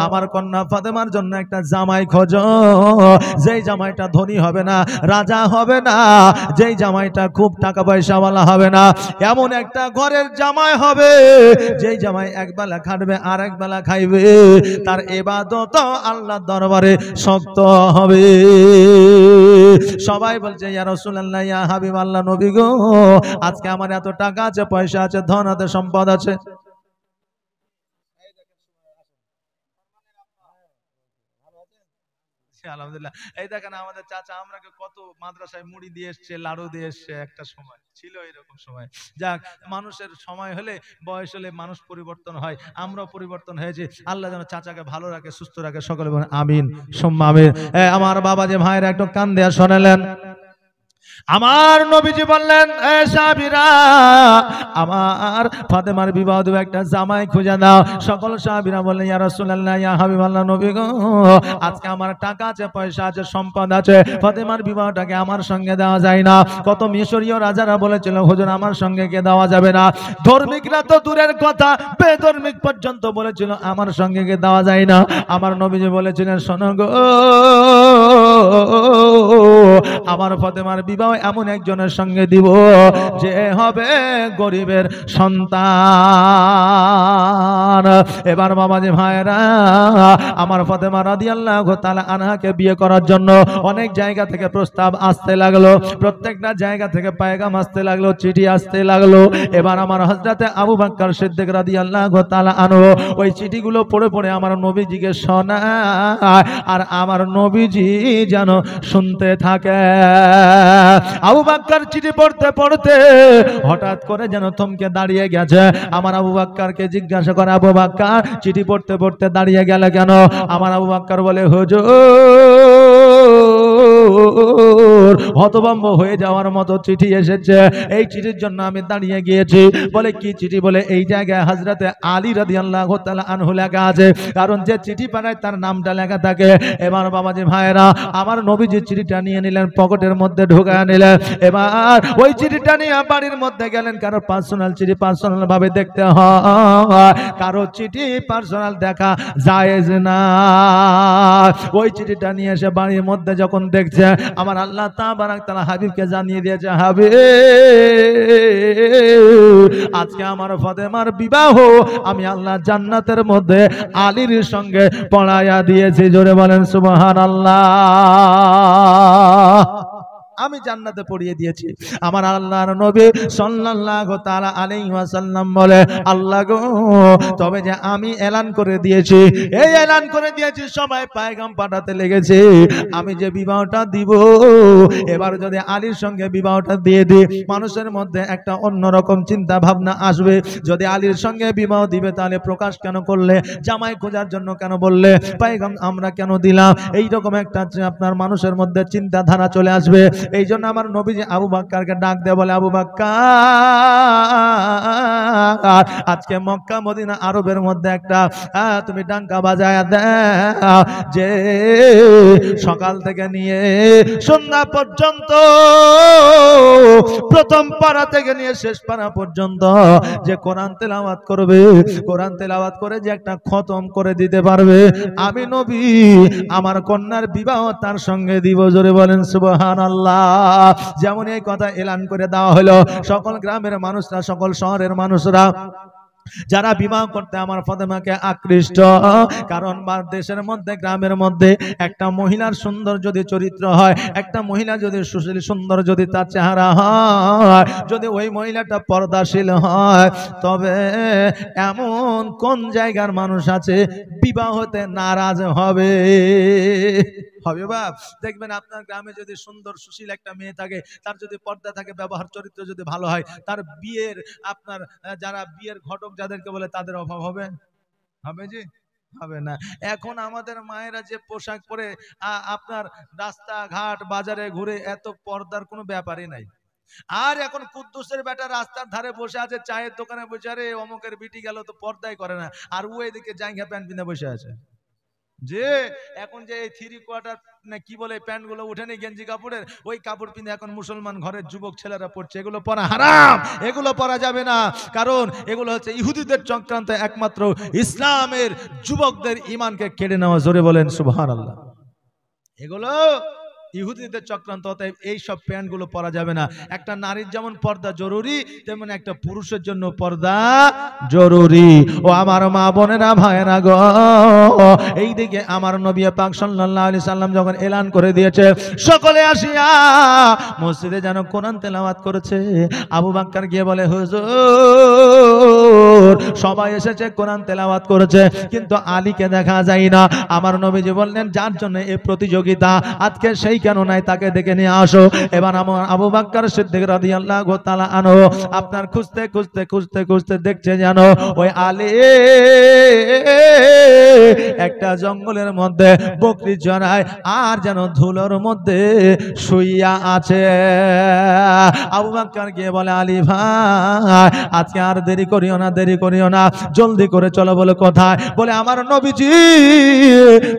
আমার কন্যা ফাতেমার জন্য একটা জামাই খোঁজো, যেই জামাইটা ধনী হবে না, রাজা হবে না, যেই জামাইটা খুব টাকা পয়সাওয়ালা হবে না, এমন একটা ঘরের জামাই হবে যেই জামাই একবেলা খাটবে আর একবেলা খাইবে, তার ইবাদত আল্লাহর দরবারে শক্ত হবে। সবাই বলছে ইয়া রাসূলুল্লাহ, ইয়া হাবিবাল্লাহ, নবী গো, আজকে আমার এত টাকা আছে, পয়সা আছে, ধন আছে, সম্পদ আছে। আলহামদুলিল্লাহ। এই দেখেন আমাদের চাচা আমরাকে কত মাদ্রাসায় মুড়ি দিয়ে এসছে, লাড়ু দিয়ে এসছে, একটা সময় ছিল এরকম সময়। যাক, মানুষের সময় হলে, বয়স হলে মানুষ পরিবর্তন হয়, আমরাও পরিবর্তন হয়েছে। আল্লাহ যেন চাচাকে ভালো রাখে, সুস্থ রাখে, সকলে বলেন আমিন সুম্মা আমিন। আমার বাবা যে ভাইরা একটু কান দেয়া শোনালেন, আমার নবীজি বললেন, এ সাহাবীরা, আমার ফাতেমার বিবাহ দেব একটা জামাই খুঁজে দাও। সকল সাহাবীরা বললেন, ইয়া রাসূলুল্লাহ, ইয়া হাবিবাল্লাহ, নবী গো, আজকে আমার টাকা আছে, পয়সা আছে, সম্পদ আছে, ফাতেমার বিবাহটাকে আমার সঙ্গে দেওয়া যায় না। কত মিশরীয় রাজারা বলেছিল, হুজুর আমার সঙ্গে কে দেওয়া যাবে না। ধর্মিকরা তো দূরের কথা, বেধর্মিক পর্যন্ত বলেছিল আমার সঙ্গে কে দেওয়া যায় না। আমার নবীজি বলেছিলেন, শোনো গো, আমার ফাতেমার বিবাহ এমন একজনের সঙ্গে দিব যে হবে গরিবের সন্তান। এবার বাবাজি ভাইরা, আমার ফাতেমা রাদিয়াল্লাহু তাআলা আনহাকে বিয়ে করার জন্য অনেক জায়গা থেকে প্রস্তাব আসতে লাগলো, প্রত্যেকটা জায়গা থেকে পায়গাম আসতে লাগলো, চিঠি আসতে লাগলো। এবার আমার হযরতে আবু বকর সিদ্দিক রাদিয়াল্লাহু তাআলা আনহু ওই চিঠিগুলো পড়ে পড়ে আমার নবীজিকে শোনায়, আর আমার নবীজি যেন শুনতে থাকে। আবু বকর চিঠি পড়তে পড়তে হঠাৎ করে যেন থমকে দাঁড়িয়ে গেছে। আমার আবু বকরকে জিজ্ঞাসা করে, আবু বকর চিঠি পড়তে পড়তে দাঁড়িয়ে গেল কেন? আমার আবু বকর বলে, হুজুর, হতভম্ব হয়ে যাওয়ার মতো চিঠি এসেছে, এই চিঠির জন্য আমি দাঁড়িয়ে গিয়েছি। বলে কি চিঠি? বলে এই জায়গায় হযরতে আলী রাদিয়াল্লাহু তাআলা আনহু লেখা আছে, কারণ যে চিঠি পাঠায় তার নামটা লেখা থাকে। এবার বাবাজি ভাইরা, আমার নবীজি চিঠিটা নিয়ে নিলেন, পকেটের মধ্যে ঢোকায় নিলেন। এবার ওই চিঠিটা নিয়ে বাড়ির মধ্যে গেলেন। কারো পার্সোনাল চিঠি পার্সোনাল ভাবে দেখতে হয়, কারো চিঠি পার্সোনাল দেখা জায়েজ না। ওই চিঠিটা নিয়ে এসে বাড়ির মধ্যে যখন দেখছে, আমার আল্লাহ তাবারাক তাআলা হাবিবকে জানিয়ে দিয়েছে, হাবিব, আজকে আমার ফাতেমার বিবাহ আমি আল্লাহ জান্নাতের মধ্যে আলীর সঙ্গে পড়াইয়া দিয়েছি। জোরে বলেন সুবহানাল্লাহ। আমি জান্নাতে পড়িয়ে দিয়েছি। আমার আল্লাহর নবী সাল্লাল্লাহু তাআলা আলাইহি ওয়াসাল্লাম বলে, আল্লাহ গো, তবে যে আমি এলান করে দিয়েছি, এই এলান করে দিয়েছি, সবাই পায়গাম পাঠাতে লেগেছে, আমি যে বিবাহটা দিব, এবার যদি আলীর সঙ্গে বিবাহটা দিয়ে দিই, মানুষের মধ্যে একটা অন্যরকম চিন্তা ভাবনা আসবে। যদি আলীর সঙ্গে বিবাহ দিবে, তাহলে প্রকাশ কেন করলে? জামাই খোঁজার জন্য কেন বললে? পায়গাম আমরা কেন দিলাম? এইরকম একটা আপনার মানুষের মধ্যে চিন্তাধারা চলে আসবে। এই জন্য আমার নবীজি আবু বকরকে ডাক দিয়ে বলে, আবু বকর, আজকে মক্কা মদিনা আরবের মধ্যে একটা তুমি ডাঙ্কা বাজায় দাও, যে সকাল থেকে নিয়ে সন্ধ্যা পর্যন্ত, প্রথম পারা থেকে নিয়ে শেষ পারা পর্যন্ত যে কোরআন তেলাওয়াত করবে, কোরআন তেলাওয়াত করে যে একটা খতম করে দিতে পারবে, আমি নবী আমার কন্যার বিবাহ তার সঙ্গে দিব। জোরে বলেন সুবহানাল্লাহ। যেমন এই কথা এলান করে দেওয়া হলো, সকল গ্রামের মানুষরা, সকল শহরের মানুষরা যারা বিবাহ করতে আমার ফাতেমাকে আকৃষ্ট, কারণ দেশের মধ্যে, গ্রামের মধ্যে একটা মহিলার সুন্দর যদি চরিত্র হয়, একটা মহিলা যদি সুশীল সুন্দর যদি তার চেহারা হয়, যদি ওই মহিলাটা পর্দাশীল হয়, তবে এমন কোন জায়গার মানুষ আছে বিবাহ হতে নারাজ হবে? হবে বাপ? দেখবেন আপনার গ্রামে যদি সুন্দর সুশীল একটা মেয়ে থাকে, তার যদি পর্দা থাকে, ব্যবহার চরিত্র যদি ভালো হয়, তার বিয়ের আপনার যারা বিয়ের ঘটক যাদেরকে বলে, তাদের অভাব হবে? হবে জি? হবে না। এখন আমাদের মায়েরা যে পোশাক পরে আপনার রাস্তাঘাট বাজারে ঘুরে, এত পর্দার কোনো ব্যাপারই নাই। আর এখন কুদ্দুসের বেটা রাস্তার ধারে বসে আছে, চায়ের দোকানে বসে, আরে অমুকের বিটি গেল তো পর্দাই করে না, আর ও এদিকে জাঙ্গিয়া প্যান্ট পিনে বসে আছে। যে এখন যে এই 3/4 না কি বলে প্যান্ট গুলো উঠেনি গেঞ্জি কাপড়ের, ওই কাপড় পিনে এখন মুসলমান ঘরের যুবক ছেলেরা পড়ছে, এগুলো পরা হারাম, এগুলো পরা যাবে না। কারণ এগুলো হচ্ছে ইহুদিদের চক্রান্ত, একমাত্র ইসলামের যুবকদের ঈমানকে কেড়ে নেওয়া। জোরে বলেন সুবহানাল্লাহ। এগুলো ইহুদিদের চক্রান্ত, অতএব এই সব প্যান্ট গুলো পরা যাবে না। একটা নারীর যেমন পর্দা জরুরি, তেমন একটা পুরুষের জন্য পর্দা জরুরি। ও আমার মা বোনেরা, ভাইয়েরা গো, এই দিকে আমার নবী পাক সাল্লাল্লাহু আলাইহি সাল্লাম যখন এলান করে দিয়েছে সকলে আসিয়া মসজিদে যেন কোরআন তেলাওয়াত করেছে, আবু বকর গিয়ে বলে হুজুর সবাই এসেছে কোরআন তেলাওয়াত করেছে, কিন্তু আলীকে দেখা যায় না। আমার নবীজি বললেন যার জন্য এই প্রতিযোগিতা আজকে সেই কেন নাই, তাকে ডেকে নিয়ে আসো। এবার আমার আবু বকর সিদ্দিক রাদিয়াল্লাহু তাআলা আনহু আপনার খুঁজতে খুঁজতে খুঁজতে খুঁজতে দেখছে যেন ওই আলী একটা জঙ্গলের মধ্যে বকরি চড়ায় আর যেন ধুলোর মধ্যে শুইয়া আছে। আবু বকর গিয়ে বলে আলী ভাই আজকে আর দেরি করিও না, দেরি করিও না, জলদি করে চলো। বলে কোথায়? বলে আমার নবীজি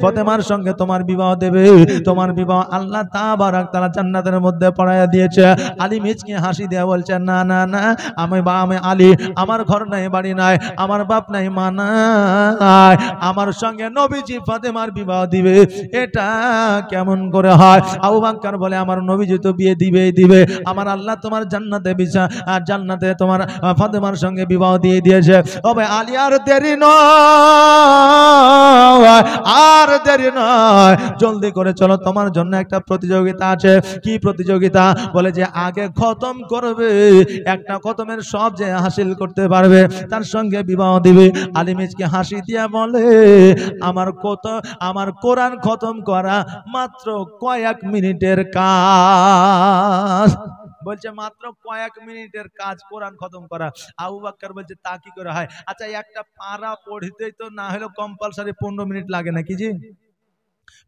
ফাতেমার সঙ্গে তোমার বিবাহ দেবে, তোমার বিবাহ আল্লাহ তাবারক তাআলা জান্নাতের মধ্যে পড়ায়া দিয়েছে। আলী মিচকে হাসি দিয়ে বলছে না না না, আমি আলী, আমার ঘর নাই, বাড়ি নাই, আমার বাপ নাই, মা নাই, আমার সঙ্গে নবীজি ফাতেমার বিবাহ দিবে, এটা কেমন করে হয়? আবু বকর বলে আমার নবীজি তো বিয়ে দিবে, আমার আল্লাহ তোমার জান্নাতে জান্নাতে তোমার ফাতেমার সঙ্গে বিবাহ দিয়ে দিয়েছে। তবে আলী আর দেরি নয়, আর দেরি নয়, জলদি করে চলো, তোমার জন্য একটা প্রতিযোগিতা আছে। কি প্রতিযোগিতা? বলে যে আগে খতম করবে, একটা খতমের সব যে হাসিল করতে পারবে তার সঙ্গে বিবাহ দিবে। আলী মিচকে হাসি দিয়া বলে আমার কোরআন খতম করা মাত্র কয়েক মিনিটের কাজ। বলছে মাত্র কয়েক মিনিটের কাজ কোরআন খতম করা। আবু বকর বলছে তা কি করে হয়? আচ্ছা একটা পারা পড়তেই তো না হলেও কম্পালসারি 15 মিনিট লাগে নাকি জি?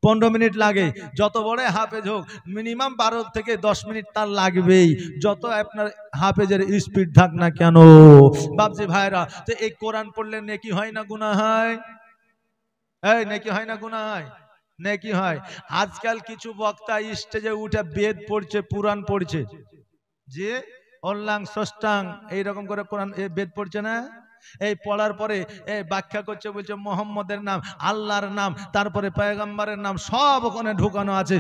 15 মিনিট লাগে। যত বড় হাফেজ হোক মিনিমাম 12 থেকে 10 মিনিট তার লাগবেই, যত আপনার হাফেজের স্পিড থাক না কেন। বাপজি ভাইরা, তো এই কোরআন পড়লে নেকি হয় না গুনাহ হয়? এই নেকি হয় না গুনাহ হয়? নেকি হয়। আজকাল কিছু বক্তা স্টেজে উঠে বেদ পড়ছে, পুরাণ পড়ছে, যে অল্লাং ষষ্ঠাং এইরকম করে কোরআন বেদ পড়ছে না? এই পড়ার পরে ব্যাখ্যা করছে, বলছে মোহাম্মদের নাম, আল্লাহর নাম, তারপরে পয়গম্বরের নাম সব ওখানে ঢুকানো আছে।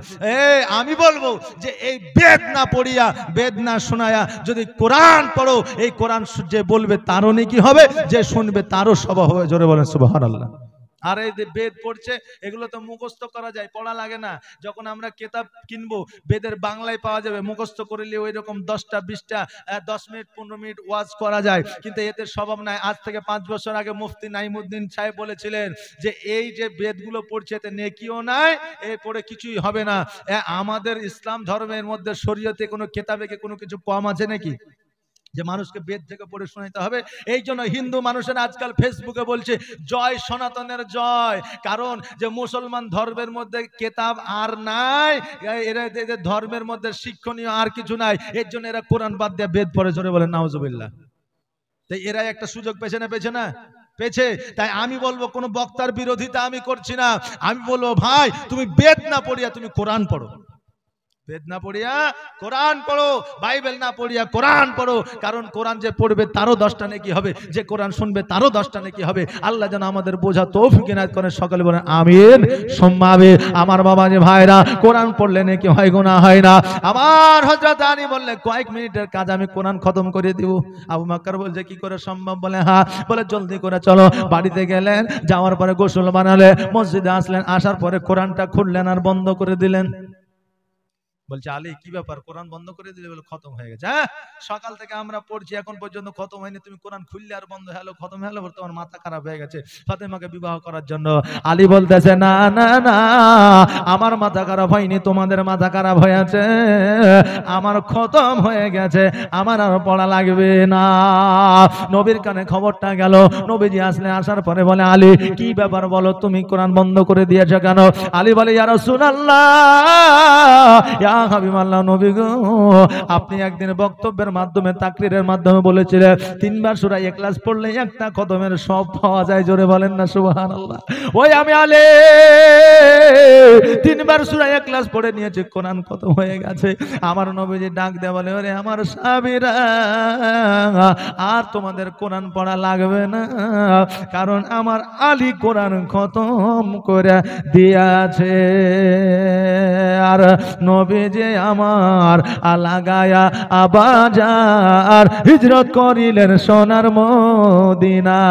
আমি বলবো যে এই বেদ না পড়িয়া, বেদ না শোনায়া যদি কোরআন পড়ো, এই কোরআন যে বলবে তারও নেকি হবে, যে শুনবে তারও স্বভাব হবে। জোরে বলেন সুবহানাল্লাহ। আর এই যে বেদ পড়ছে, এগুলো তো মুখস্থ করা যায়, পড়া লাগে না। যখন আমরা কিতাব কিনবো, বেদের বাংলায় পাওয়া যাবে, মুখস্থ করলে ওই রকম 10টা 20টা 10 মিনিট 15 মিনিট ওয়াজ করা যায়, কিন্তু এতে স্বভাব নাই। আজ থেকে 5 বছর আগে মুফতি নাইমুদ্দিন সাহেব বলেছিলেন যে এই যে বেদগুলো পড়ছে এতে নেকিও নাই, এই পড়ে কিছুই হবে না। আমাদের ইসলাম ধর্মের মধ্যে শরীয়তে কোনো কিতাবে কোনো কিছু কম আছে নাকি যে মানুষকে বেদ থেকে পড়ে শোনাতে হবে? এই জন্য হিন্দু মানুষেরা আজকাল ফেসবুকে বলছে জয় সনাতনের জয়, কারণ যে মুসলমান ধর্মের মধ্যে কেতাব আর নাই, এরা ধর্মের মধ্যে শিক্ষণীয় আর কিছু নাই, এর জন্য এরা কোরআন বাদ দিয়ে বেদ পড়ে। জোরে বলেন নাউজুবিল্লাহ। তাই এরা একটা সুযোগ পেছে না, পেছে না? পেছে। তাই আমি বলবো কোন বক্তার বিরোধিতা আমি করছি না, আমি বলবো ভাই তুমি বেদ না পড়িয়া তুমি কোরআন পড়ো, বেদ না পড়িয়া কোরআন পড়ো, বাইবেল না পড়িয়া কোরআন পড়ো। কারণ কোরআন যে পড়বে তারও 10টা নেকি হবে, যে কোরআন শুনবে তারও 10টা নেকি হবে। আল্লাহ যেন আমাদের বোঝা তৌফিক ইনায়াত করেন। সকলে বলেন আমিন সুম্মা আমিন। আমার বাবা যে ভাইরা, কোরআন পড়লে নেকি হয়, গুনাহ হয় না। আমার হযরত আলী বললে কয়েক মিনিটের কাজ আমি কোরআন খতম করে দিব। আবু বকর বলছে কি করে সম্ভব? বলে হ্যাঁ। বলে জলদি করে চলো। বাড়িতে গেলেন, যাওয়ার পরে গোসল বানালে, মসজিদে আসলেন, আসার পরে কোরআনটা খুললেন আর বন্ধ করে দিলেন। বলছে আলী কি ব্যাপার, কোরআন বন্ধ করে দিলে? বলে খতম হয়ে গেছে। হ্যাঁ, সকাল থেকে আমরা পড়ছি, এখন পর্যন্ত খতম হয়নি, তুমি কোরআন খুললে আর বন্ধ হলো, খতম হলো, তোমার মাথা খারাপ হয়ে গেছে ফাতেমাকে বিবাহ করার জন্য। আলী বলতেছে না না না, আমার মাথা খারাপ হয়নি, তোমাদের মাথা খারাপ হয়েছে, আমার খতম হয়ে গেছে, আমার আর পড়া লাগবে না। নবীর কানে খবরটা গেল। নবীজি আসলে, আসার পরে বলে আলী কি ব্যাপার বলো, তুমি কোরআন বন্ধ করে দিয়েছো কেন? আলী বলে ইয়া রাসূলুল্লাহ, ইয়া হাবিবাল্লাহ নবী গো, আপনি একদিন বক্তব্যের মাধ্যমে তাকরীরের মাধ্যমে বলেছিলেন 3 বার সূরা ইখলাস পড়লে একটা খতমের সব পাওয়া যায়। জোরে বলেন না সুবহানাল্লাহ। ওই আমি আলে 3 বার সূরা ইখলাস পড়ে নিয়েছি, কোরআন খতম হয়ে গেছে। আমার নবীজি ডাক দেয়া বলে, ওরে আমার সাহাবীরা, আর তোমাদের কোরআন পড়া লাগবে না, কারণ আমার আলী কোরআন খতম করে দিয়েছে। আর নবীজি আমার লাগায়া আবাজার হিজরত করিলেন সোনার মদিনায়।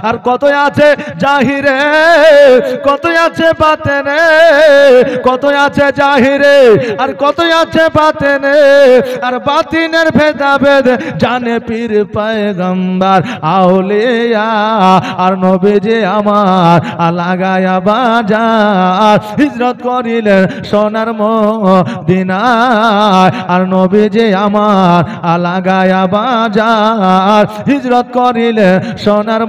আর কত আছে জাহিরে, কত আছে বাতেনে, কত আছে জাহিরে আর কত আছে বাতেনে, আর বাতিনের ভেদাভেদ জানে পীর পয়গম্বর আউলিয়া। আর নবীজি আমার লাগায়া বাজার হিজরত করিলেন সোনার মদিনায়। আর নবীজি আমার লাগায়া বাজার হিজরত করিলেন সোনার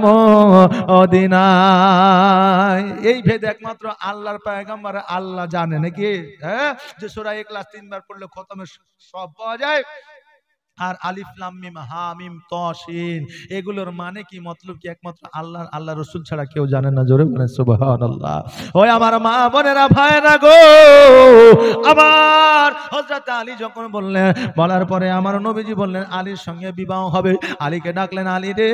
মদিনায়। এই ভেদ একমাত্র আল্লাহর পয়গম্বর আল্লাহ জানে নাকি, হ্যাঁ, যে সূরা ইখলাস 3 বার পড়লে খতমের সব পাওয়া যায়। আর আলিফ লাম মিম হা মিম ত শিন এগুলোর মানে কি, মতলব কি একমাত্র আল্লাহ রাসূল ছাড়া কেউ জানে না। জোরে বলেন সুবহানাল্লাহ। ওই আমার মা বোনেরা ভাইরা গো, আমার হযরত আলী যখন বললেন, বলার পরে আমার নবীজি বললেন আলীর সঙ্গে বিবাহ হবে। আলীকে ডাকলেন, আলী রে,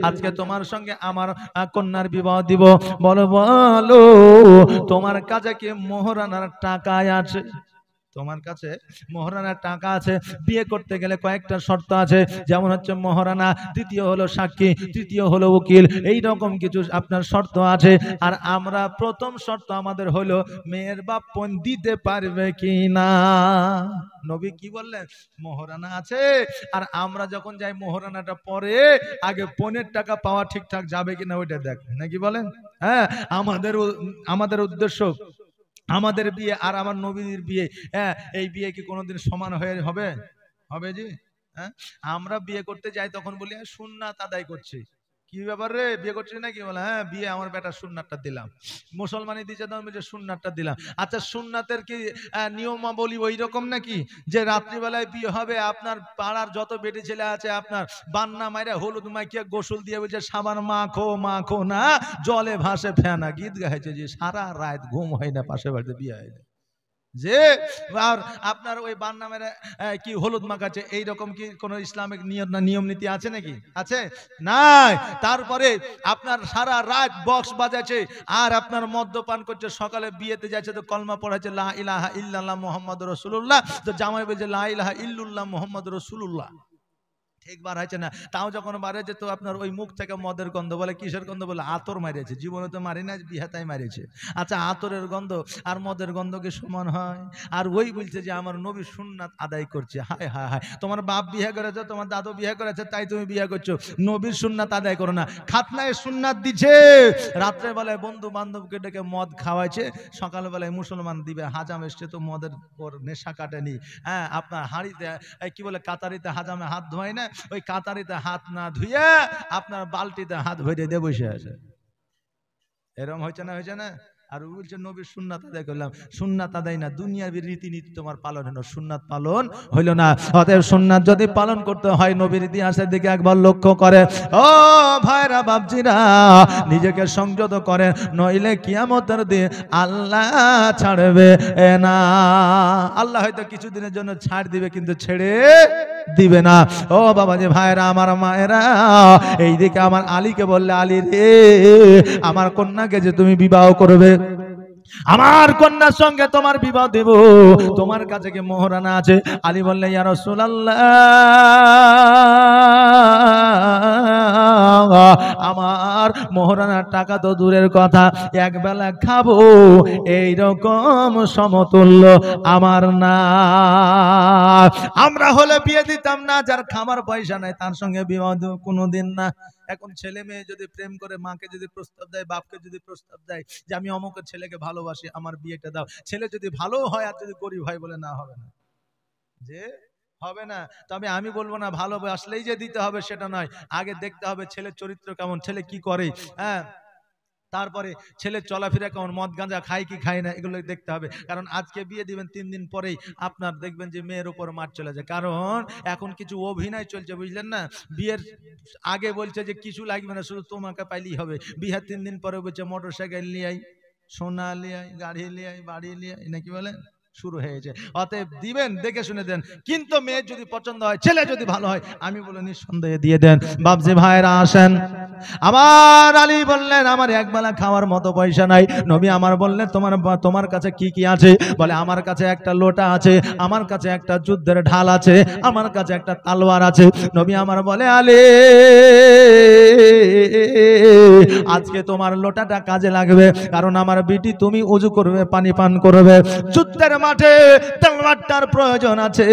আজকে তোমার সঙ্গে আমার কন্যার বিবাহ দিব। বলো বলো তোমার কাছে কি মোহরানার টাকা আছে? তোমার কাছে মোহরানার টাকা আছে? বিয়ে করতে গেলে কয়েকটা শর্ত আছে, যেমন হচ্ছে মোহরানা, দ্বিতীয় হলো সাক্ষী, তৃতীয় হলো উকিল, এই রকম কিছু আপনার শর্ত আছে। আর আমরা প্রথম শর্ত আমাদের হলো মেয়ের বাপ পণ দিতে পারবে কি না। নবী কি বললেন? মোহরানা আছে। আর আমরা যখন যাই মোহরানাটা পরে আগে পণের টাকা পাওয়া ঠিকঠাক যাবে কিনা ওইটা দেখ, নাকি বলেন? হ্যাঁ, আমাদের উদ্দেশ্য আমাদের বিয়ে আর আমার নবীর বিয়ে, হ্যাঁ, এই বিয়ে কি কোনোদিন সমান হবে? হবে জি? হ্যাঁ, আমরা বিয়ে করতে যাই তখন বলি সুন্নাত আদায় করছি। কি ব্যাপার রে, বিয়ে করছিস নাকি? বলে হ্যাঁ, বিয়ে আমার বেটা সুন্নাতটা দিলাম। মুসলমানি দিচ্ছে তখন বলছে সুন্নাতটা দিলাম। আচ্ছা, সুন্নাতের কি নিয়মাবলী ওই রকম নাকি যে রাত্রিবেলায় বিয়ে হবে, আপনার পাড়ার যত বেটি ছেলে আছে আপনার বান্না মাইরা হলুদ মাখিয়ে গোসল দিয়ে বলছে সাবান মাখো মাখো না জলে ভাসে ফেনা, গীত গাইছে যে সারা রাত ঘুম হয় না, পাশে বাড়িতে বিয়ে হয় না, যে আর আপনার ওই বান্না মেরে কি হলুদ মাখাচ্ছে, এইরকম কি কোন ইসলামিক নিয়ম নীতি আছে নাকি? আছে নাই। তারপরে আপনার সারা রাত বক্স বাজাচ্ছে আর আপনার মদ্যপান করছে, সকালে বিয়েতে যাচ্ছে তো কলমা পড়াচ্ছে লা ইলাহা ইল্লাল্লাহ মুহাম্মাদুর রাসূলুল্লাহ, তো জামাই বলছে লা ইলাহা ইল্লাল্লাহ মুহাম্মাদুর রাসূলুল্লাহ। ঠিক বার হয়েছে না, তাও যখন বাড়েছে তো আপনার ওই মুখ থেকে মদের গন্ধ, বলে কিসের গন্ধ? বলে আতর মারিয়েছে, জীবনে তো মারি না, বিহাতাই মারিয়েছে। আচ্ছা, আতরের গন্ধ আর মদের গন্ধ কি সমান হয়? আর ওই বলছে যে আমার নবী সুন্নাত আদায় করছে। হায় হায় হায়, তোমার বাপ বিয়ে করেছে, তোমার দাদু বিয়ে করেছে, তাই তুমি বিয়ে করছো, নবীর সুন্নাত আদায় করো না। খাতনায় সুন্নাত দিচ্ছে, রাত্রে বেলায় বন্ধু বান্ধবকে ডেকে মদ খাওয়াইছে, সকালবেলায় মুসলমান দিবে হাজাম এসছে তো মদের ওর নেশা কাটেনি। হ্যাঁ, আপনার হাঁড়িতে কি বলে কাতারিতে হাজামে হাত ধোয় না, ওই কাতারিতে হাত না ধুয়ে আপনার বালতিতে হাত ভরে দিয়ে বসে আছে। এরকম হয়েছে না? হয়েছে না? আর বলছে নবীর সুন্নাত আদায় করলাম। সুন্নাত আদায় না, দুনিয়ার রীতিনীতি তোমার পালন হলো, সুন্নাত পালন হইল না। অতএব সুন্নাত যদি পালন করতে হয় নবীর ইতিহাসের দিকে একবার লক্ষ্য করে, ও ভাইরা বাপজিরা, নিজেকে সংযত করে, নইলে কিয়ামতের দিন আল্লাহ ছাড়বে না। আল্লাহ হয়তো কিছুদিনের জন্য ছাড় দিবে, কিন্তু ছেড়ে দিবে না। ও বাবা যে ভাইরা, আমার মায়েরা, এইদিকে আমার আলীকে বললে, আলী রে, আমার কন্যাকে যে তুমি বিবাহ করবে, আমার কন্যার সঙ্গে তোমার বিবাহ দেব, তোমার কাছে কি মোহরানা আছে? আলী বললে, ইয়া রাসূলুল্লাহ, আমার মোহরানার টাকা তো দূরের কথা, এক বেলা খাবো এইরকম সমতুল্য আমার না। আমরা হলে বিয়ে দিতাম না, যার খাবার পয়সা নাই তার সঙ্গে বিবাহ কোনোদিন না। এখন ছেলে মেয়ে যদি প্রেম করে, মাকে যদি প্রস্তাব দেয়, বাপকে যদি প্রস্তাব দেয় যে আমি অমুকের ছেলেকে ভালোবাসি, আমার বিয়েটা দাও, ছেলে যদি ভালো হয় আর যদি গরিব হয়, বলে না হবে না, যে হবে না। তবে আমি বলবো না ভালোবাসলেই যে দিতে হবে সেটা নয়, আগে দেখতে হবে ছেলের চরিত্র কেমন, ছেলে কি করে। হ্যাঁ, তারপরে ছেলে চলাফেরা কেমন, মদ গাঁজা খায় কি খায় না এগুলো দেখতে হবে। কারণ আজকে বিয়ে দিবেন 3 দিন পরেই আপনার দেখবেন যে মেয়ের উপর মার চলে যায়। কারণ এখন কিছু অভিনয় চলছে, বুঝলেন না। বিয়ের আগে বলছে যে কিছু লাগবে না, শুধু তোমাকে পাইলেই হবে। বিয়ের 3 দিন পরে বলছে মোটরসাইকেল নিয়ে আই, সোনা নিয়ে আই, গাড়ি নিয়ে আই, বাড়ি নিয়ে আই, নাকি বলেন, শুরু হয়েছে। অতএব দিবেন দেখে শুনে দেন, কিন্তু মেয়ে যদি পছন্দ হয়, ছেলে যদি ভালো হয়, আমি বলে নিঃসন্দেহে দিয়ে দেন। বাপজি ভাইরা আসেন, আমার আলী বললেন আমার একবেলা খাওয়ার মতো পয়সা নাই। নবী আমার বললেন তোমার কাছে কি কি আছে? বলে আমার কাছে একটা লোটা আছে, আমার কাছে একটা যুদ্ধের ঢাল আছে, আমার কাছে একটা তালোয়ার আছে। নবী আমার বলে আলী আজকে তোমার লোটাটা কাজে লাগবে, কারণ আমার বিটি তুমি ওযু করবে, পানি পান করবে, যুদ্ধের মাঠে তলোয়ারটার প্রয়োজন আছে,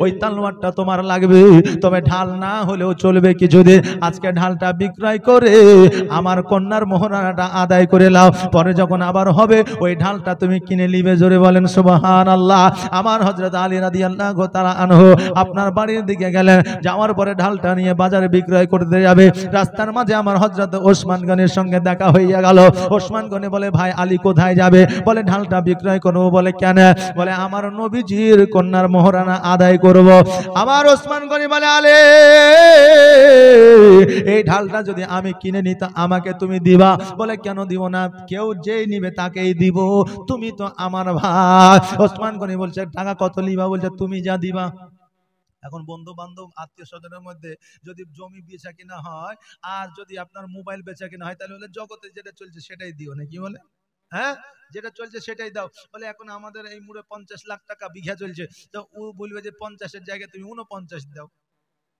ওই তলোয়ারটা তোমার লাগবে। তবে ঢাল না হলেও চলবে কিছুদিন, আজকে ঢালটা বিক্রয় করে আমার কন্যার মোহরানাটা আদায় করে নাও, পরে যখন আবার হবে ওই ঢালটা তুমি কিনে নিবে। জোরে বলেন সুবহানাল্লাহ। আমার হযরত আলী রাদিয়াল্লাহু তাআলা আনহু আপনার বাড়ির দিকে গেলেন, যাওয়ার পরে ঢালটা নিয়ে বাজারে বিক্রয় করতে যাবে। রাস্তার মাঝে আমার হযরত ওসমান গনির সঙ্গে দেখা হইয়া গেল। ওসমান গনি বলে ভাই আলী কোথায় যাবে? বলে ঢালটা বিক্রয় করব। বলে কেন? বলে আমার নবীজির কন্যার মোহরানা আদায় করব। আমার ওসমান গনি বলে আলী এই ঢালটা যদি আমি কিনে নিই তা আমাকে তুমি দিবা? বলে কেন দিব না, কেউ যেই নিবে তাকেই দিব, তুমি তো আমার ভাই। ওসমান গনি বলছে টাকা কত লিবা? বলছে তুমি যা দিবা। এখন বন্ধু বান্ধব আত্মীয় স্বজনের মধ্যে যদি জমি বেচা কিনা হয় আর যদি আপনার মোবাইল বেচা কিনা হয়, তাহলে বলে জগতে যেটা চলছে সেটাই দিও, নাকি বলে, হ্যাঁ যেটা চলছে সেটাই দাও। বলে এখন আমাদের এই মুড়ে 50 লাখ টাকা বিঘা চলছে, তো ও বলবে যে 50-এর জায়গায় তুমি 49 দাও,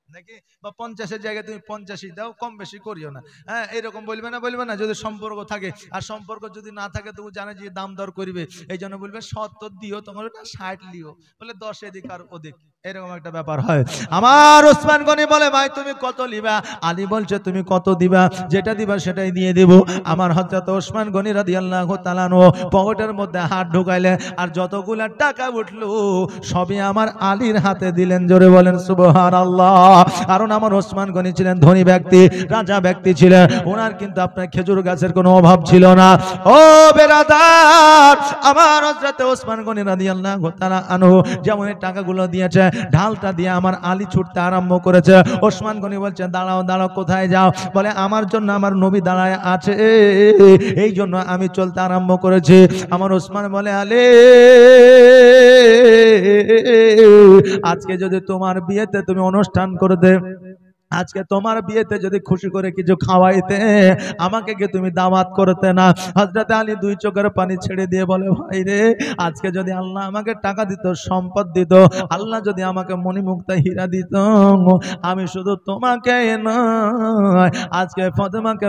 নাকি, বা 50-এর জায়গায় তুমি 85 দাও, কম বেশি করিও না। হ্যাঁ এরকম বলবে না, বলবে না। যদি সম্পর্ক থাকে, আর সম্পর্ক যদি না থাকে তো জানে যে দাম দর করবে, এই জন্য বলবে 70 দিও, তোমার 60 লিও, বলে 10 এদিক আর ওদিক, এরকম একটা ব্যাপার হয়। আমার ওসমান গনি বলে ভাই তুমি কত লিবা? আলী বলছে তুমি কত দিবা, যেটা দিবা সেটাই দিয়ে দেব। আমার হযরত ওসমান গনি রাদিয়াল্লাহু তাআলা পকেটের মধ্যে হাত ঢুকাইলে আর যতগুলা টাকা উঠলো সবই আমার আলীর হাতে দিলেন। জোরে বলেন সুবহানাল্লাহ। কারণ আমার ওসমান গনি ছিলেন ধনী ব্যক্তি, রাজা ব্যক্তি ছিলেন, ওনার কিন্তু আপনার খেজুর গাছের কোনো অভাব ছিল না। ও বেরাদার, আমার হযরত ওসমান গনি রাদিয়াল্লাহু তাআলা আনহু যেমন এই টাকাগুলো দিয়েছে, ঢালটা দিয়ে আমার আলী ছুটতে আরম্ভ করেছে। ওসমান গনি বলছে দাঁড়াও দাঁড়াও, কোথায় যাও? বলে আমার জন্য আমার নবী দাঁড়ায় আছে, এই জন্য আমি চলতে আরম্ভ করেছি। আমার ওসমান বলে আলী আজকে যদি তোমার বিয়েতে তুমি অনুষ্ঠান করতে, আজকে তোমার বিয়েতে যদি খুশি করে কিছু খাওয়াইতে, আমাকে কি তুমি দাওয়াত করতে না? হযরত আলী দুই চোখের পানি ছেড়ে দিয়ে বলে ভাই রে, আজকে যদি আল্লাহ আমাকে টাকা দিত, সম্পদ দিত, আল্লাহ যদি আমাকে মণিমুক্তা হীরা দিত, আমি শুধু তোমাকে নয়, আজকে ফাতেমাকে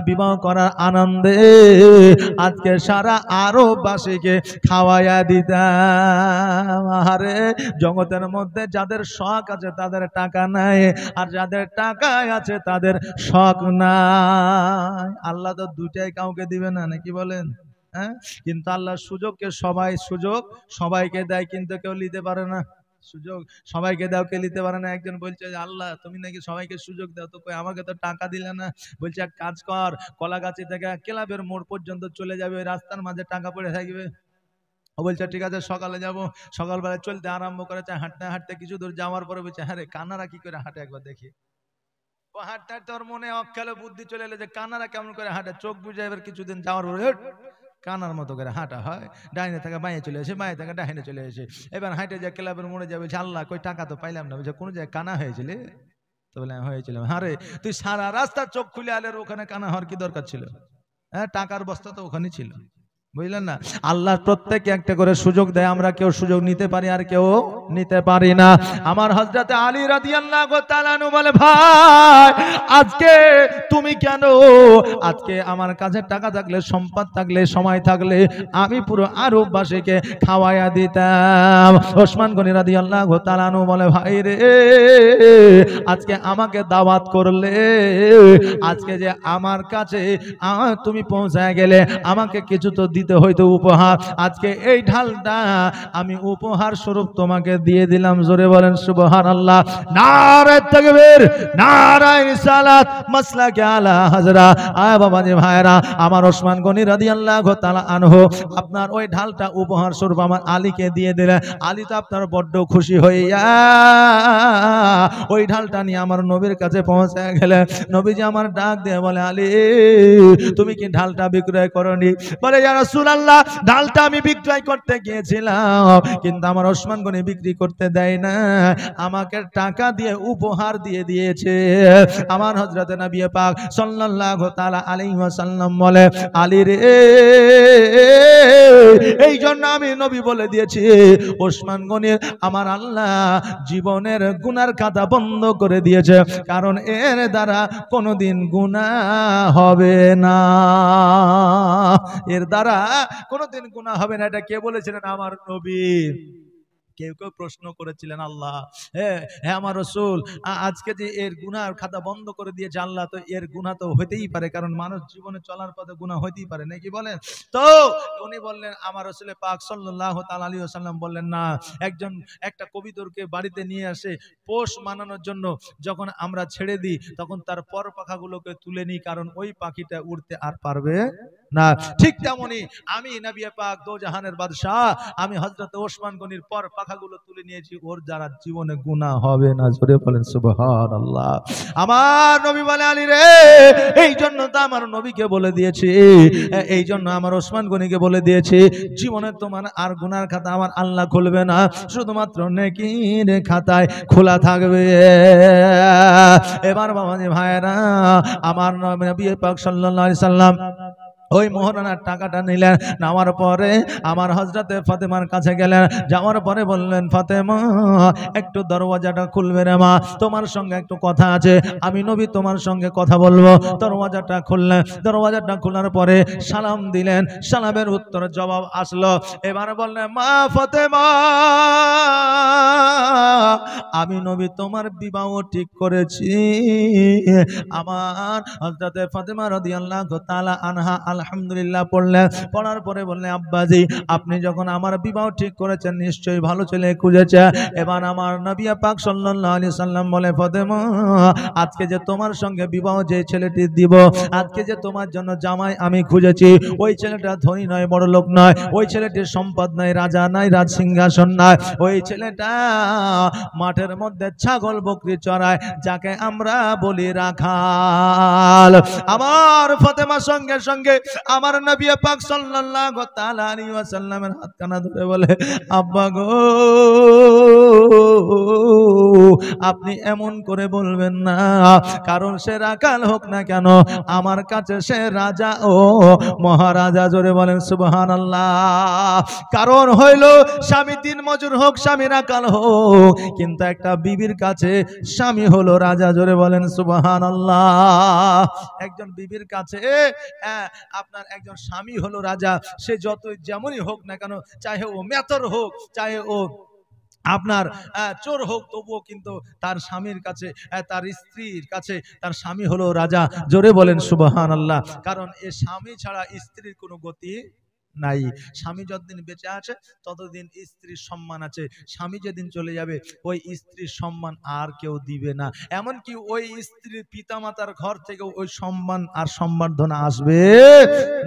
বিবাহ করার আনন্দে আজকে সারা আরববাসীকে খাওয়াইয়া দিতাম। আরে জগতের মধ্যে যাদের শখ আছে তাদের টাকা নাই, আর যাদের টাকা আছে তাদের শখ নাই। আল্লাহ তো দুটাই কাউকে দিবে না, নাকি বলেন, হ্যাঁ? কিন্তু আল্লাহ সুযোগকে সুযোগ সবাইকে দেয়, কিন্তু কেউ নিতে পারে না। সুযোগ সবাইকে দাও, কে নিতে পারে না। একজন বলছে যে আল্লাহ তুমি নাকি সবাইকে সুযোগ দাও, তো কই আমাকে তো টাকা দিলে না। বলছে এক কাজ কর, কলাগাছি থেকে ক্লাবের মোড় পর্যন্ত চলে যাবে, ওই রাস্তার মাঝে টাকা পড়ে থাকবে। ও বলছে ঠিক আছে সকালে যাব। সকালবেলা চলতে আরম্ভ করেছে, হাঁটতে হাঁটতে কিছু দূর যাওয়ার পরে বলছে হ্যাঁ রে, কানারা কি করে হাঁটে একবার দেখি। ও হাঁটতে হাঁটতে ওর মনে অক্ষালে বুদ্ধি চলে এলো যে কানারা কেমন করে হাঁটে। চোখ বুঝে এবার কিছুদিন যাওয়ার পরে কানার মতো করে হাঁটা হয়, ডাইনে থেকে বাঁয়ে চলে এসে, বাঁয়ে থেকে ডাইনে চলে এসে। এবার হাঁটে যায় ক্লাবের মোড়ে যাবে, আল্লাহ কই টাকা তো পাইলাম না। বলছে কোন জায়গায় কানা হয়েছিল? তো বলে হয়েছিল। হ্যাঁ রে, তুই সারা রাস্তা চোখ খুলে আলের ওখানে কানা হওয়ার কি দরকার ছিল? হ্যাঁ টাকার বস্তা তো ওখানে ছিল, বুঝলেন না? আল্লাহ প্রত্যেককে একটা করে সুযোগ দেয়, আমরা কেউ সুযোগ নিতে পারি আর কেউ নিতে পারি না। আমার হযরত আলী রাদিয়াল্লাহু তাআলা আনহু বলে ভাই আজকে তুমি কেন, আজকে আমার কাছে টাকা থাকলে, সম্পদ থাকলে, সময় থাকলে আমি পুরো আরববাসীকে খাওয়াইয়া দিতাম। ওসমান গনি রাদিয়াল্লাহু তাআলা আনহু বলে ভাই রে, আজকে আমাকে দাওয়াত করলে, আজকে যে আমার কাছে তুমি পৌঁছায় গেলে, আমাকে কিছু তো দিতে দিতে হইতো উপহার, আজকে এই ঢালটা আমি উপহার স্বরূপ তোমাকে দিয়ে দিলাম। জোরে বলেন সুবহানাল্লাহ। নারে তাকবীর, নারে রিসালাত, মাসলাকে আলা হাজরা। আয় বাবাজি ভাইরা, আমার ওসমান গনি রাদিয়াল্লাহু তাআলা আনহু আপনার ওই ঢালটা উপহার স্বরূপ আমার আলীকে দিয়ে দিলেন। আলী তো আপনার বড্ড খুশি হইয়া ওই ঢালটা নিয়ে আমার নবীর কাছে পৌঁছে গেলেন। নবীজি আমার ডাক দিয়ে বলে, আলী তুমি কি ঢালটা বিক্রয় করনি? বলে, ইয়া রাসূলুল্লাহ, ঢালটা আমি বিক্রয় করতে গিয়েছিলাম, কিন্তু আমার ওসমান গনি বিক্রি করতে দেয় না, আমাকে টাকা দিয়ে উপহার দিয়ে দিয়েছে। আমার হযরত নবী পাক সাল্লাল্লাহু তাআলা আলাইহি ওয়াসাল্লাম বলে, আলী রে, এই জন্য আমি নবী বলে দিয়েছি, ওসমান গনির আমার আল্লাহ জীবনের গুনার খাতা বন্ধ করে দিয়েছে, কারণ এর দ্বারা কোনোদিন গুনাহ হবে না, এর দ্বারা কোনোদিন গুনাহ হবে না। এটা কে বলেছিলেন? আমার নবী। কেউ কেউ প্রশ্ন করেছিলেন, আল্লাহ হ্যাঁ আমার রাসূল, আজকে যে এর গুনার খাতা বন্ধ করে দিয়েছে আল্লাহ, তো এর গুনাহ তো হইতেই পারে, কারণ মানুষ জীবনে চলার পথে গুনাহ হইতেই পারে নাকি বলেন? তো উনি বললেন, আমার রাসূল পাক সাল্লাল্লাহু তাআলা আলাইহি ওয়াসাল্লাম বললেন, না, একটা কবিতরকে বাড়িতে নিয়ে আসে পোষ মানানোর জন্য, যখন আমরা ছেড়ে দিই তখন তার পর পাখাগুলোকে তুলে নিই, কারণ ওই পাখিটা উড়তে আর পারবে না। ঠিক তেমনি আমি নবী পাক দো জাহানের বাদশাহ, আমি হযরত ওসমান গনির পর পাখাগুলো তুলে নিয়েছি, ওর দ্বারা জীবনে গুনাহ হবে না। জোরে বলেন সুবহানাল্লাহ। আমার নবী বলে, আলী রে, এই জন্য তো আমার নবীকে বলে দিয়েছি, এই জন্য আমার ওসমান গনিকে বলে দিয়েছি, জীবনে তোমার আর গুনার খাতা আমার আল্লাহ খুলবে না, শুধুমাত্র নেকির খাতায় খোলা থাকবে। এবার বাবাজি ভাইরা, আমার নবী পাক সাল্লাল্লাহু আলাইহি সাল্লাম ওই মোহরানার টাকাটা নিলেন। নেওয়ার পরে আমার হযরতে ফাতেমার কাছে গেলেন। যাওয়ার পরে বললেন, ফাতেমা, একটু দরওয়াজাটা খুলবে রে মা, তোমার সঙ্গে একটু কথা আছে, আমি নবী তোমার সঙ্গে কথা বলবো। দরওয়াজাটা খুললেন। দরওয়াজাটা খোলার পরে সালাম দিলেন। সালামের উত্তর জবাব আসলো। এবার বললেন, মা ফাতেমা, আমি নবী তোমার বিবাহ ঠিক করেছি। আমার হযরতে ফাতেমা রাদিয়াল্লাহু তাআলা আনহা আলহামদুলিল্লাহ পড়লেন। পড়ার পরে বললেন, আব্বাজি, আপনি যখন আমার বিবাহ ঠিক করেছেন নিশ্চয়ই ভালো ছেলে খুঁজেছে। এবার আমার নবী পাক সাল্লাল্লাহু আলাইহি সাল্লাম বলে, ফাতেমা, আজকে যে তোমার সঙ্গে বিবাহ যে ছেলেটি দিব, আজকে যে তোমার জন্য জামাই আমি খুঁজেছি, ওই ছেলেটা ধনী নয়, বড় লোক নয়, ওই ছেলেটির সম্পদ নাই, রাজা নাই, রাজ সিংহাসন নাই, ওই ছেলেটা মাঠের মধ্যে ছাগল বকরি চড়ায়, যাকে আমরা বলি রাখাল। আমার ফাতেমার সঙ্গে সঙ্গে আমার নবী পাক সাল্লাল্লাহু তাআলা আলাইহি ওয়াসাল্লামের হাতখানা ধরে বলে, আব্বা গো, আপনি এমন করে বলবেন না, কারণ সে রাখাল হোক না কেন, আমার কাছে সে রাজা ও মহারাজা। জোরে বলেন সুবহানাল্লাহ। কারণ হইল, স্বামী দিন মজুর হোক, স্বামী রাখাল হোক, কিন্তু একটা বিবির কাছে স্বামী হলো রাজা। জোরে বলেন সুবহানাল্লাহ। একজন বিবির কাছে আপনার একজন স্বামী হলো রাজা। সে যতই যেমনই হোক না কেন, চাহে ও মেথর হোক, চাহে ও আপনার চোর হোক, তবুও কিন্তু তার স্বামীর কাছে, তার স্ত্রীর কাছে তার স্বামী হলো রাজা। জোরে বলেন সুবহানাল্লাহ। কারণ এ স্বামী ছাড়া স্ত্রীর কোনো গতি নাই। স্বামী যতদিন বেঁচে আছে ততদিন স্ত্রীর সম্মান আছে। স্বামী যেদিন চলে যাবে ওই স্ত্রীর সম্মান আর কেউ দিবে না। এমনকি ওই স্ত্রীর পিতামাতার ঘর থেকে ওই সম্মান আর সম্বর্ধনা আসবে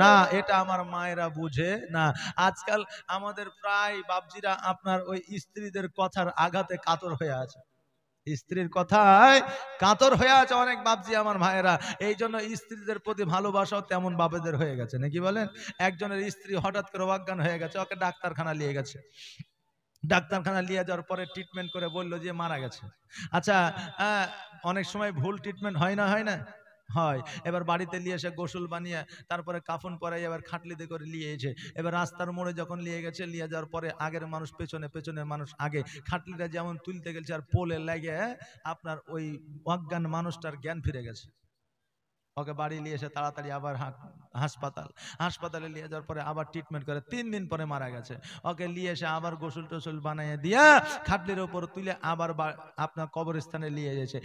না। এটা আমার মায়েরা বুঝে না। আজকাল আমাদের প্রায় বাপজিরা আপনার ওই স্ত্রীদের কথার আঘাতে কাতর হয়ে আছে। স্ত্রীর কথায় কাতর হয়ে আছে অনেক বাপজি আমার ভাইয়েরা। এই জন্য স্ত্রীদের প্রতি ভালোবাসাও তেমন বাপেদের হয়ে গেছে নাকি বলেন? একজনের স্ত্রী হঠাৎ করে অজ্ঞান হয়ে গেছে, ওকে ডাক্তারখানা নিয়ে গেছে। ডাক্তারখানা নিয়ে যাওয়ার পরে ট্রিটমেন্ট করে বললো যে মারা গেছে। আচ্ছা, অনেক সময় ভুল ট্রিটমেন্ট হয় না, হয় না? হয়। এবার বাড়িতে নিয়ে এসে গোসল বানিয়ে তারপরে কাফন পরাই এবার খাটলিতে করে নিয়ে এসে এবার রাস্তার মোড়ে যখন নিয়ে গেছে, নিয়ে যাওয়ার পরে আগের মানুষ পেছনে, পেছনের মানুষ আগে, খাটলিটা যেমন তুলতে গেছে আর পোলে লেগে আপনার ওই অজ্ঞান মানুষটার জ্ঞান ফিরে গেছে। ওকে বাড়ি নিয়ে এসে তাড়াতাড়ি আবার হাসপাতালে নিয়ে যাওয়ার পরে আবার ট্রিটমেন্ট করে 3 দিন পরে মারা গেছে। ওকে নিয়ে এসে আবার গোসল টোসল বানিয়ে দিয়া খাটলির উপর তুলে আবার আপনার কবরস্থানে নিয়ে গেছে।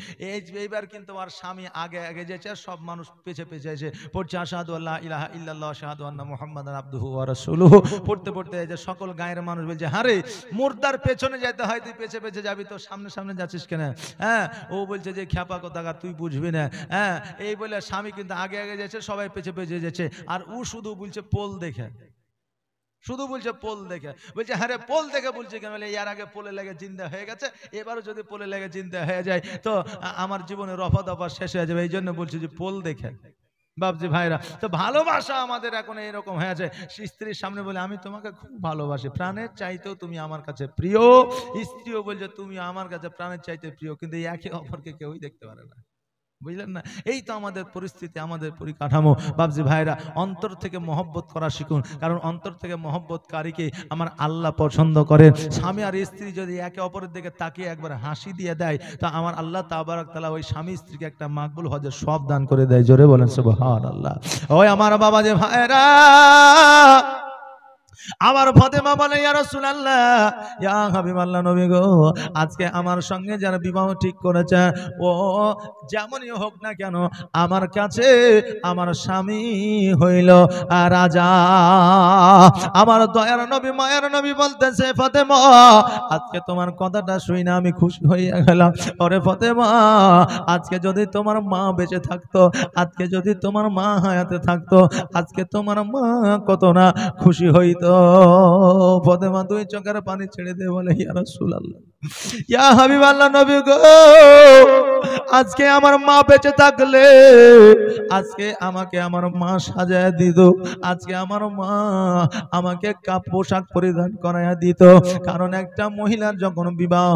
এইবার কিন্তু আর স্বামী আগে আগে যেছে, সব মানুষ পেছে পেছে এসে পড়ছে আশহাদু আল্লা ইলাহা ইল্লাল্লাহ আশহাদু আন্না মুহাম্মাদান আবদুহু ওয়া রাসূলুহু। পড়তে পড়তে যে সকল গায়ের মানুষ বলছে, হারে মুর্দার পেছনে যেতে হয়, তুই পেছে পেছে যাবি, তো সামনে সামনে যাচ্ছিস কেন? হ্যাঁ, ও বলছে যে খ্যাপা কোথাকার, তুই বুঝবি না। হ্যাঁ, এই বলে স্বামী কিন্তু আগে আগে যাচ্ছে, সবাই পেছে পেছে যাচ্ছে, আর ও শুধু বলছে পোল দেখে, শুধু বলছে পোল দেখে। বলছে হ্যাঁ রে, পোল দেখে বলছে কেন? বলে এর আগে পোলে লেগে জিন্দা হয়ে গেছে, এবারও যদি পোলে লেগে জিন্দা হয়ে যায় তো আমার জীবনে রফা দফা শেষ হয়ে যাবে, এই জন্য বলছে যে পোল দেখে। বাবজি ভাইরা, তো ভালোবাসা আমাদের এখন এরকম হয়েছে, স্ত্রীর সামনে বলে আমি তোমাকে খুব ভালোবাসি, প্রাণের চাইতেও তুমি আমার কাছে প্রিয়। স্ত্রীও বলছে তুমি আমার কাছে প্রাণের চাইতে প্রিয়, কিন্তু একে অপরকে কেউই দেখতে পারে না। বুঝলেন না? এই তো আমাদের পরিস্থিতি, আমাদের পরিকাঠামো। বাবজি ভাইরা, অন্তর থেকে মহব্বত করা শিখুন, কারণ অন্তর থেকে মহব্বতকারীকে আমার আল্লাহ পছন্দ করেন। স্বামী আর স্ত্রী যদি একে অপরের দিকে তাকিয়ে একবার হাসি দিয়ে দেয়, তা আমার আল্লাহ তাবারক তাআলা ওই স্বামী স্ত্রীকে একটা মাকবুল হজের সব দান করে দেয়। জোরে বলেন সুবহানাল্লাহ। ওই আমার বাবা যে ভাইরা, আমার ফাতেমা বলে ইয়া রাসূলুল্লাহ, ইয়া হাবিবাল্লাহ, নবী গো, আজকে আমার সঙ্গে যারা বিবাহ ঠিক করেছে ও যেমনই হোক না কেন, আমার কাছে আমার স্বামী হইল রাজা। আমার দয়ার নবী, মায়ের নবী বলতেছে, ফাতেমা আজকে তোমার কথাটা শুনে আমি খুশি হয়ে গেলাম। ওরে ফাতেমা, আজকে যদি তোমার মা বেঁচে থাকতো, আজকে যদি তোমার মা হায়াতে থাকতো, আজকে তোমার মা কত না খুশি হইতো। ফাতেমা দুই চোখের পানি ছেড়ে দিয়ে বলে ইয়া রাসূলুল্লাহ, ইয়া হাবিবাল্লাহ, নবী গো, আজকে আমার মা বেঁচে থাকলে আজকে আমাকে আমার মা সাজায় দিত, আজকে আমার মা আমাকে পোশাক পরিধান করাইয়া দিত। কারণ একটা মহিলার যখন বিবাহ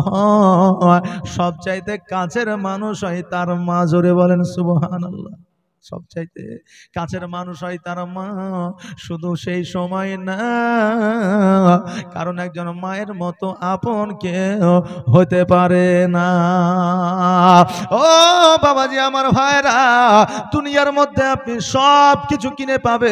হয়, সবচাইতে কাছের মানুষ হয় তার মা। জোরে বলেন সুবহানাল্লাহ। সবচাইতে কাছের মানুষ হয় তার মা। শুধু সেই সময় না, কারণ একজন মায়ের মতো আপন কেউ হতে পারে না। ও বাবাজি, আমার ভাইরা, দুনিয়ার মধ্যে আপনি সব কিছু কিনে পাবে।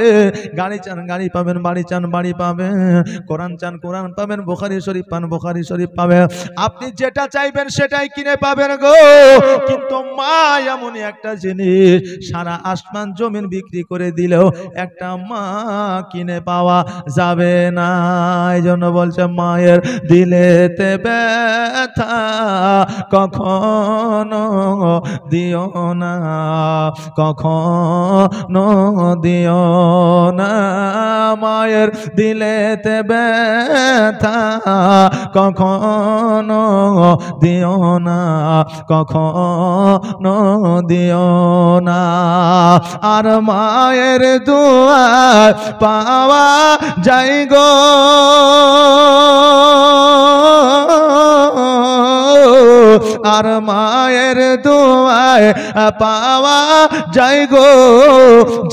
গাড়ি চান গাড়ি পাবেন, বাড়ি চান বাড়ি পাবেন, কোরআন চান কোরআন পাবেন, বুখারী শরীফ পান বুখারী শরীফ পাবেন, আপনি যেটা চাইবেন সেটাই কিনে পাবেন গো। কিন্তু মা এমনই একটা জিনিস, সারা আসমান জমিন বিক্রি করে দিলেও একটা মা কিনে পাওয়া যাবে না। এই জন্য বলছে মায়ের দিলেতে ব্যথা কখনো দিও না, কখনো দিও না, মায়ের দিলেতে ব্যথা কখনো দিও না, কখনো দিও না। আর মায়ের দুয়ার পাওয়া যায় গো, আর মায়ের দুয়ায় পাওয়া যায় গো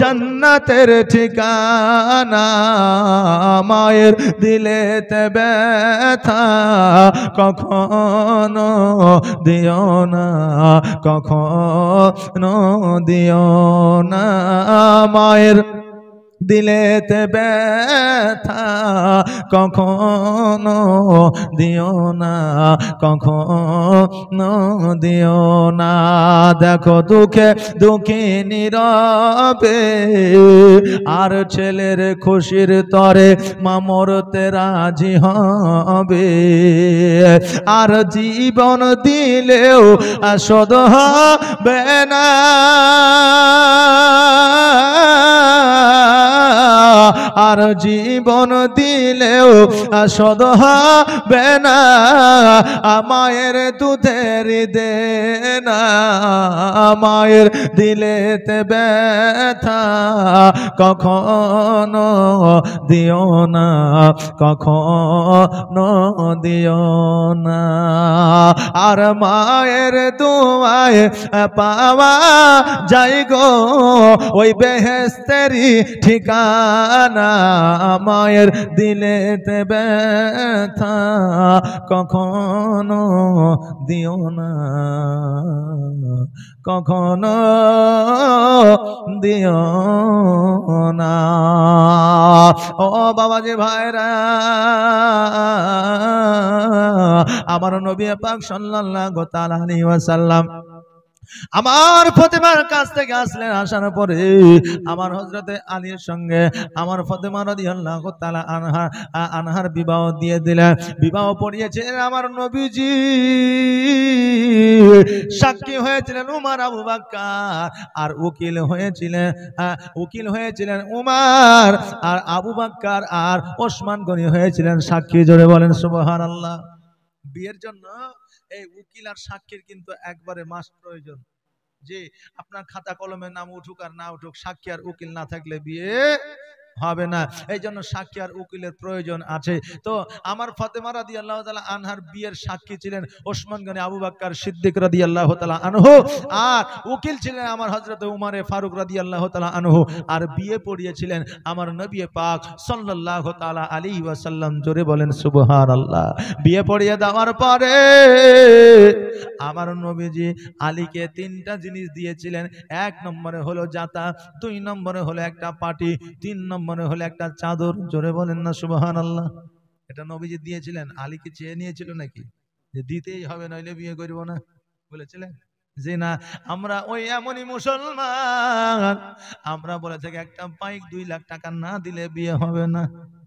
জান্নাতের ঠিকানা। মায়ের দিলেতে ব্যথা কখনো দিও না, কখনো দিও না, মায়ের দিলেতে ব্যথা কখনো দিও না, কখনো দিও না। দেখো দুঃখে দুঃখী নীরবে, আর ছেলের খুশির তরে মা মরতে রাজি হবে। আর জীবন দিলেও শোধ হবে না, আর জীবন দিলেও শোধ হবে না, মায়ের দুধের দেনা। মায়ের দিলেতে ব্যথা কখনো দিও না, কখনো দিও না। আর মায়ের দুয়ায় পাওয়া যায় গো ওই বেহেশতেরই ঠিকানা। মায়ের দিলেতে ব্যথা কখনো দিও না, কখনো দিও না। ও বাবাজি ভাইরা, আমার নবী পাক সাল্লাল্লাহু তাআলা আলাইহি ওয়াসাল্লাম আমার ফাতেমার কাছ থেকে আসলেন। আসার পরে আমার হযরতে আলীর সঙ্গে আমার ফাতেমা রাদিয়াল্লাহু তাআলা আনহার বিবাহ দিয়ে দিলেন। বিবাহ পড়িয়েছিলেন আমার নবীজি, সাক্ষী হয়েছিলেন উমর আবু বকর, আর উকিল হয়েছিলেন উমর, আর আবু বকর আর ওসমান গনি হয়েছিলেন সাক্ষী। জোরে বলেন সুবহানাল্লাহ। বিয়ের জন্য এই উকিল আর সাক্ষীর কিন্তু একবারে মাস্ট প্রয়োজন। যে আপনার খাতা কলমে নাম উঠুক আর না উঠুক, সাক্ষী আর উকিল না থাকলে বিয়ে হবে না। এই জন্য সাক্ষী আর উকিলের প্রয়োজন আছে। তো আমার ফাতেমা রাদিয়াল্লাহু তাআলা আনহার বিয়ের সাক্ষী ছিলেন ওসমান গনি আবু বকর সিদ্দিক রাদিয়াল্লাহু তাআলা আনহু, আর উকিল ছিলেন আমার হযরত উমর ফারুক রাদিয়াল্লাহু তাআলা আনহু, আর বিয়ে পড়িয়েছিলেন আমার নবী পাক সাল্লাল্লাহু তাআলা আলাইহি ওয়াসাল্লাম। জোরে বলেন সুবহানাল্লাহ। বিয়ে পড়িয়ে দেওয়ার পরে আমার নবীজি আলীকে তিনটা জিনিস দিয়েছিলেন। এক নম্বরে হলো জাতা, দুই নম্বরে হলো একটা পাটি, তিন নম্বরে হলো একটা চাদর। জোরে বলেন না সুবহানাল্লাহ। এটা নবীজি দিয়েছিলেন। আলীকে চেয়ে নিয়েছিল নাকি যে দিতেই হবে নইলে বিয়ে করব না, বলেছিলেন যে না। আমরা ওই এমনই মুসলমান, আমরা বলে থাকি একটা বাইক 2 লাখ টাকা না দিলে বিয়ে হবে না।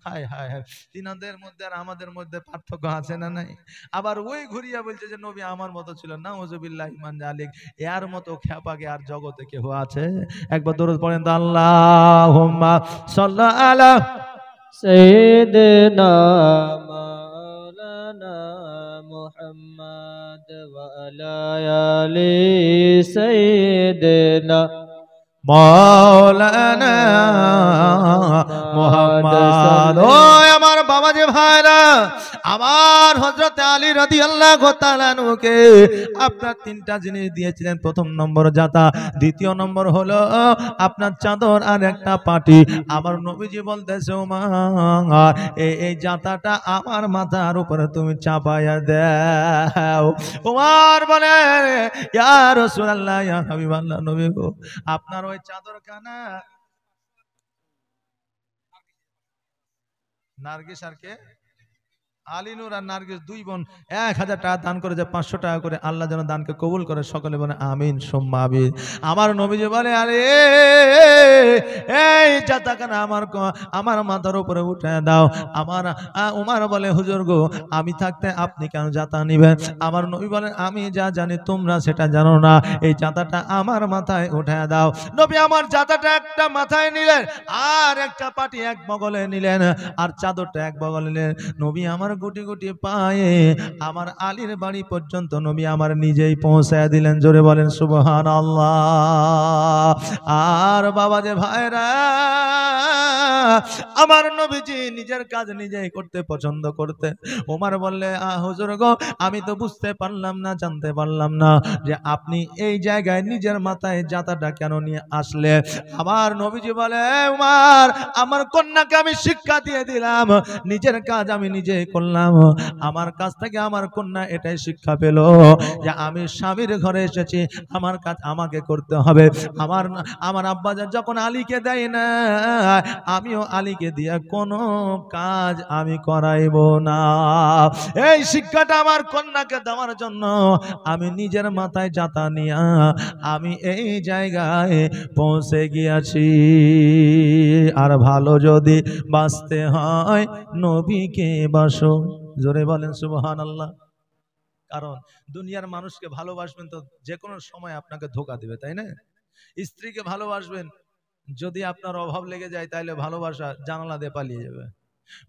হায় হায় হায়, তিনাদের মধ্যে আর আমাদের মধ্যে পার্থক্য আছে না নাই? আবার ওই ঘুরিয়া বলছে যে নবী আমার মতো ছিল না, নাউজুবিল্লাহি মিন যালিক। এর মতো খেপাকে আর জগতে কেউ আছে? একবার দরুদ পড়েন তো, আল্লাহুম্মা সাল্লি আলা সাইয়্যিদিনা মাওলানা মুহাম্মদ ওয়া আলা আলি সাইয়্যিদিনা মাওলানা মুহাম্মদ। ও আমার বাবাজি ভাইরা, আমার হযরত আলী রাদিয়াল্লাহু তাআলা আনহুকে আপনার তিনটা জিনিস দিয়েছিলেন। প্রথম নম্বর জাতা, দ্বিতীয় নম্বর হলো আপনার চাদর, আর একটা পাটি। আমার নবীজি বলতেছে ওমর এই জাতাটা আমার মাথার উপরে তুমি চাপায়া দাও। ওমর বলে ইয়া রাসূলুল্লাহ, ইয়া হাবিবাল্লাহ, নবী গো আপনার ওই চাদর খানা নার্গিস আর কে আলিনুর আর নার্গিস দুই বোন 1000 টাকা দান করে, যে 500 টাকা করে আল্লাহ যেন দানকে কবুল করে। সকলে বলে আমিন সুম্মা আমিন। আমার নবীজি বলে আরে এই জাতাখানা আমার মাথার উপরে উঠে দাও। আমার উমর বলে হুজুর গো আমি থাকতে আপনি কেন জাতা নিবেন? আমার নবী বলেন আমি যা জানি তোমরা সেটা জানো না, এই জাতাটা আমার মাথায় উঠে দাও। নবী আমার জাতাটা একটা মাথায় নিলেন, আর একটা পাটি এক বগলে নিলেন, আর চাদরটা এক বগলে নিলেন। নবী আমার গুটি গুটি পায়ে আমার আলীর বাড়ি পর্যন্ত নবী আমার নিজেই পৌঁছায় দিলেন। জোরে বলেন সুবহানাল্লাহ। আর বাবা যে ভাইরা, আমার নবীজি নিজের কাজ নিজেই করতে পছন্দ করতে। ওমর বললে হুজুর গো আমি তো বুঝতে পারলাম না, জানতে পারলাম না যে আপনি এই জায়গায় নিজের মাথায় জাতাটা কেন নিয়ে আসলে। আমার নবীজি বলে ওমর আমার কন্যাকে আমি শিক্ষা দিয়ে দিলাম, নিজের কাজ আমি নিজেই করলাম। আমার কাছ থেকে আমার কন্যা এটাই শিক্ষা পেল যে আমি স্বামীর ঘরে এসেছি, আমার কাজ আমাকে করতে হবে। আমার আব্বাজান যখন আলীকে দেয় না, আমিও আলীকে দিয়ে কোনো কাজ আমি করাইব না। এই শিক্ষাটা আমার কন্যাকে দেওয়ার জন্য আমি নিজের মাথায় জাতা নিয়া আমি এই জায়গায় পৌঁছে গিয়েছি। আর ভালো যদি বাঁচতে হয় নবীকে বাসো। জোরে বলেন সুবহানাল্লাহ। কারণ দুনিয়ার মানুষকে ভালোবাসবেন তো যে কোনো সময় আপনাকে ধোঁকা দেবে, তাই না? স্ত্রীকে ভালোবাসবেন, যদি আপনার অভাব লেগে যায় তাহলে ভালোবাসা জানালা দিয়ে পালিয়ে যাবে।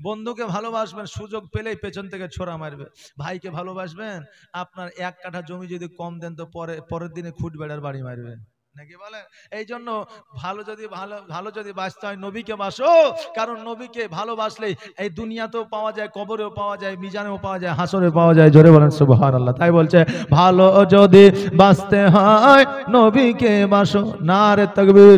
বন্ধুকে ভালোবাসবেন, সুযোগ পেলেই পেছন থেকে ছোড়া মারবে। ভাইকে ভালোবাসবেন, আপনার 1 কাঠা জমি যদি কম দেন তো পরের দিনে খুঁট বেড়ার বাড়ি মারবে, নাকি বলেন? এই জন্য ভালো যদি বাঁচতে হয় নবীকে বাসো। কারণ নবীকে ভালোবাসলেই এই দুনিয়াতেও পাওয়া যায়, কবরেও পাওয়া যায়, মিজানেও পাওয়া যায়, হাসরেও পাওয়া যায়। জোরে বলেন সুবহানাল্লাহ। তাই বলছে ভালো যদি বাঁচতে হয় নবীকে বাসো। নারে তাকবীর।